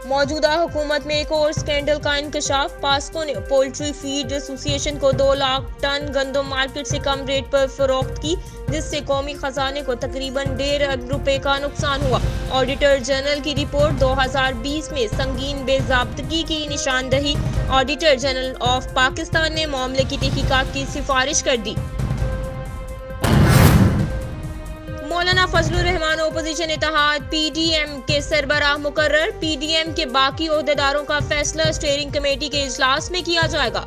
मौजूदा हुकूमत में एक और स्कैंडल का इंकशाफ। पास्को ने पोल्ट्री फीड एसोसिएशन को 2 लाख टन गंदम मार्केट से कम रेट पर फरोख्त की, जिससे कौमी खजाने को तकरीबन 1.5 अरब रुपए का नुकसान हुआ। ऑडिटर जनरल की रिपोर्ट 2020 में संगीन बेज़ाब्तगी की निशानदही। ऑडिटर जनरल ऑफ पाकिस्तान ने मामले की तहकीकात की सिफारिश कर दी। मौलाना फजलुर रहमान ओपोजिशन इत्तेहाद पीडीएम के सरबराह मुकर्रर। पीडीएम के बाकी ओहदेदारों का फैसला स्टीयरिंग कमेटी के इजलास में किया जाएगा।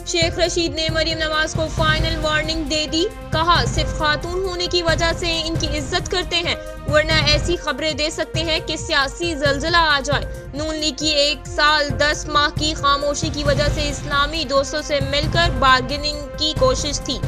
शेख रशीद ने मरियम नवाज को फाइनल वार्निंग दे दी। कहा, सिर्फ खातून होने की वजह से इनकी इज्जत करते हैं, वरना ऐसी खबरें दे सकते हैं कि सियासी जलजला आ जाए। नून लीग की 1 साल 10 माह की खामोशी की वजह से इस्लामी दोस्तों से मिलकर बार्गेनिंग की कोशिश थी।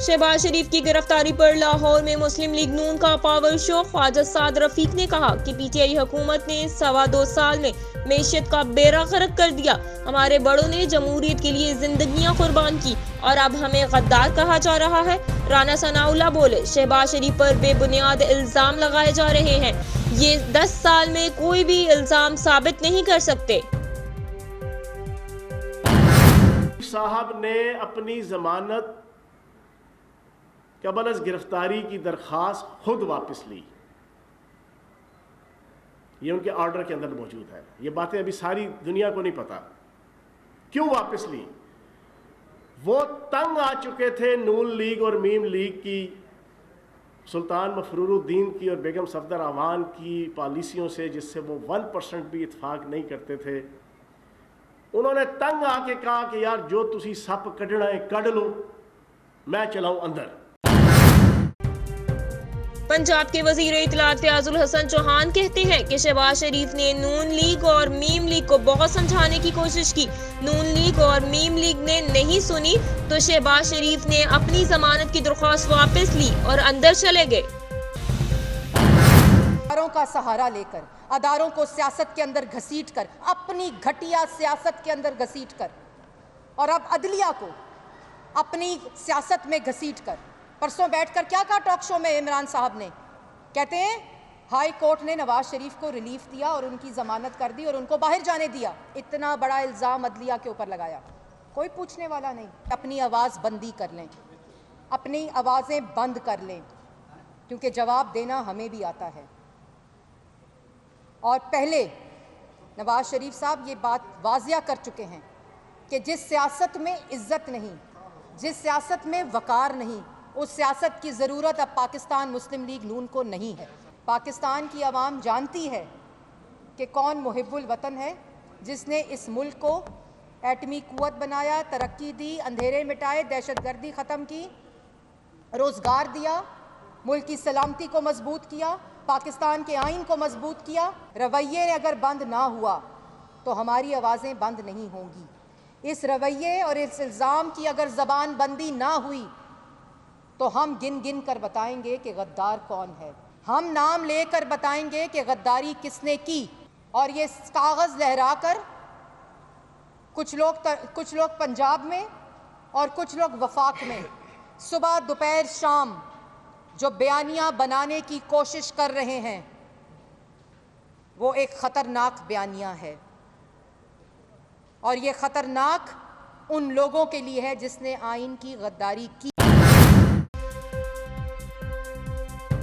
शहबाज शरीफ की गिरफ्तारी पर लाहौर में मुस्लिम लीग नून का पावर शो। ख्वाजा साद रफीक ने कहा कि पीटीआई हुकूमत ने 2.25 साल में मैशियत का बेड़ा गर्क कर दिया। हमारे बड़ों ने जमहूरियत के लिए जिंदगियां कुर्बान की और अब हमें गद्दार कहा जा रहा है। राना सनाउल्लाह बोले, शहबाज शरीफ पर बेबुनियाद इल्जाम लगाए जा रहे हैं। ये 10 साल में कोई भी इल्जाम साबित नहीं कर सकते। साहब ने अपनी जमानत कबल गिरफ्तारी की दरख्वास्त खुद वापस ली। ये उनके ऑर्डर के अंदर मौजूद है। ये बातें अभी सारी दुनिया को नहीं पता। क्यों वापस ली? वो तंग आ चुके थे नून लीग और मीम लीग की, सुल्तान मफरूरुद्दीन की और बेगम सफदर अवान की पॉलिसियों से, जिससे वो 1% भी इत्फाक नहीं करते थे। उन्होंने तंग आके कहा कि यार जो तुसी सप कढ़ना है कढ़ लो, मैं चलाऊं अंदर। पंजाब के वजीर इत्तलात फयाजुल हसन चौहान कहते हैं कि शहबाज शरीफ ने नून लीग और मीम लीग को बहुत समझाने की कोशिश की। नून लीग और मीम लीग ने नहीं सुनी तो शहबाज शरीफ ने अपनी जमानत की दरख्वास्त वापस ली और अंदर चले गए। अदारों का सहारा लेकर, अदारों को सियासत के अंदर घसीट कर, अपनी घटिया सियासत के अंदर घसीट कर, और अब अदलिया को अपनी सियासत में घसीट कर। परसों बैठकर क्या कहा टॉक शो में इमरान साहब ने? कहते हैं हाई कोर्ट ने नवाज शरीफ को रिलीफ दिया और उनकी जमानत कर दी और उनको बाहर जाने दिया। इतना बड़ा इल्ज़ाम अदलिया के ऊपर लगाया, कोई पूछने वाला नहीं। अपनी आवाज़ बंदी कर लें, अपनी आवाज़ें बंद कर लें, क्योंकि जवाब देना हमें भी आता है। और पहले नवाज शरीफ साहब ये बात वाज़िया कर चुके हैं कि जिस सियासत में इज्जत नहीं, जिस सियासत में वक़ार नहीं, उस सियासत की ज़रूरत अब पाकिस्तान मुस्लिम लीग नून को नहीं है। पाकिस्तान की आवाम जानती है कि कौन मुहिब्बुल वतन है, जिसने इस मुल्क को एटमी कुव्वत बनाया, तरक्की दी, अंधेरे मिटाए, दहशतगर्दी ख़त्म की, रोज़गार दिया, मुल्क की सलामती को मजबूत किया, पाकिस्तान के आइन को मजबूत किया। रवैये अगर बंद ना हुआ तो हमारी आवाज़ें बंद नहीं होंगी। इस रवैये और इस इल्ज़ाम की अगर ज़बान बंदी ना हुई तो हम गिन गिन कर बताएंगे कि गद्दार कौन है। हम नाम लेकर बताएंगे कि गद्दारी किसने की। और ये कागज़ लहरा कर कुछ लोग पंजाब में और कुछ लोग वफाक में सुबह दोपहर शाम जो बयानियाँ बनाने की कोशिश कर रहे हैं, वो एक ख़तरनाक बयानियाँ है। और ये ख़तरनाक उन लोगों के लिए है जिसने आइन की गद्दारी की।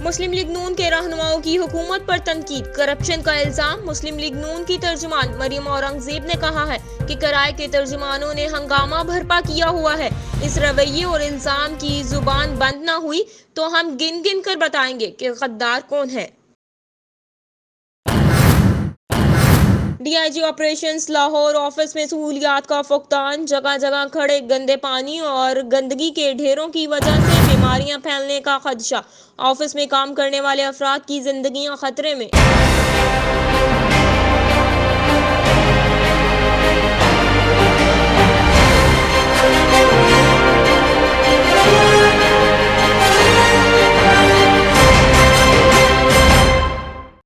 मुस्लिम लीग नून के रहनुमाओं की हुकूमत पर तनकीद, करप्शन का इल्जाम। मुस्लिम लीग नून की तर्जुमान मरियम औरंगजेब ने कहा है कि किराए के तर्जुमानों ने हंगामा भरपा किया हुआ है। इस रवैये और इल्जाम की जुबान बंद ना हुई तो हम गिन गिन कर बताएंगे कि गद्दार कौन है। डीआईजी ऑपरेशंस लाहौर ऑफिस में सहूलियात का फुकदान। जगह जगह खड़े गंदे पानी और गंदगी के ढेरों की वजह से बीमारियां फैलने का खदशा। ऑफिस में काम करने वाले अफराद की जिंदगियां खतरे में।